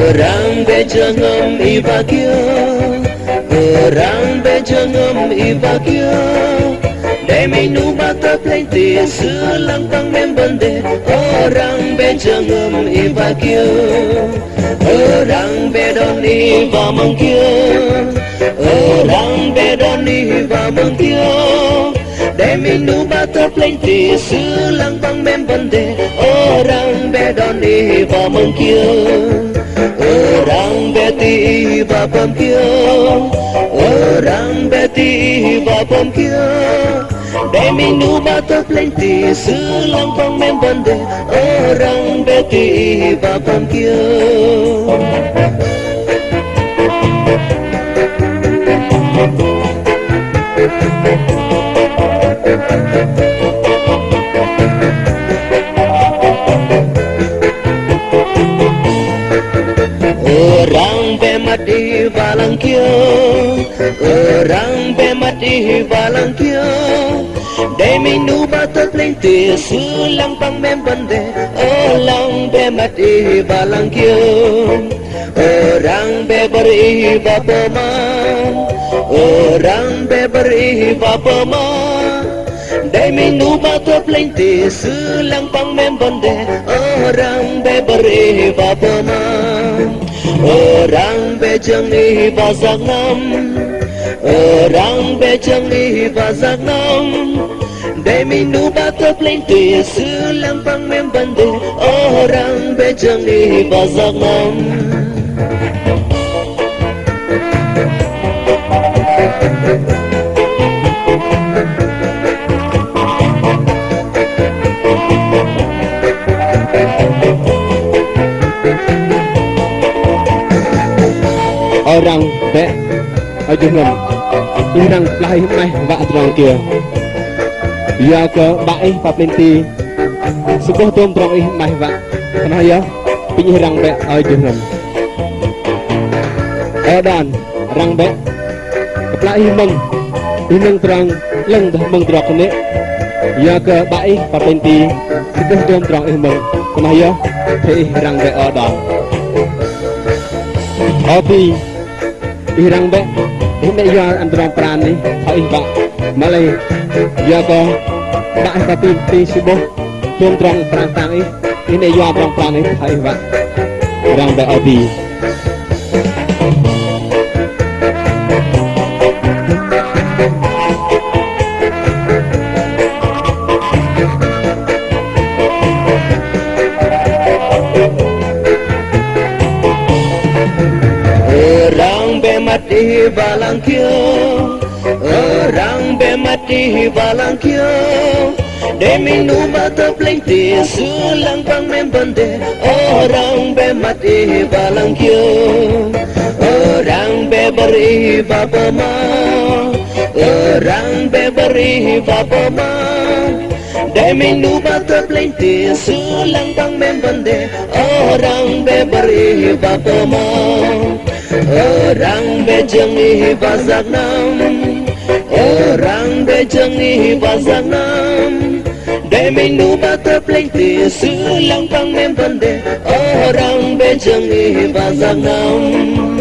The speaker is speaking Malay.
Orang bejengem ibagyo, orang bejengem ibagyo. Demi nu bata plenty selang pang membende. Orang bejengem ibagyo, orang bedoni bamangkyo, orang bedoni bamangkyo. Demi nu bata plenty selang pang membende. Orang bedoni bamangkyo. Orang beti bapam kyo, orang beti bapam kyo. Demi nu bata plenty selang pang membande. Orang beti bapam kyo. Orang bemati balangkyo, orang bemati balangkyo. Demi nu bata plenty selang pang membande. Orang bemati balangkyo, orang beberi bapama, orang beberi bapama. Demi nu bata plenty selang pang membande. Orang beberi bapama. Orang bejeng ni bazak nam, orang bejeng ni bazak nam. Demi nu bata plenty selang pang membande. Orang bejeng ni bazak nam. Orang be ajengem irang lahi mai vạ trong kia ya ke bai paplinti sebuah tom trong ih mai vạ kana ya pinyirang be ajengem edan rang be lahi meng ineng terang leng dah meng drok ne ya ke bai paplinti sebuah tom trong ih meng kana ya pe rang be edan opi irang be ini ya androng peran ni hai ba malai ya ko ba tapi ti sibo tum trong peran tang ini ya androng peran ni hai ba irang be obi mati balangkyo, orang bemati balangkyo. Demi nu bata plenty selang pang membande. Orang bemati balangkyo, orang beberi bapama, orang beberi bapama. Demi nu bata plenty selang pang membande. Orang beberi bapama. Orang bejeng ni bazak nam, orang bejeng ni bazak nam. Demi nu bata plenty selang pang membande. Orang bejeng ni bazak nam.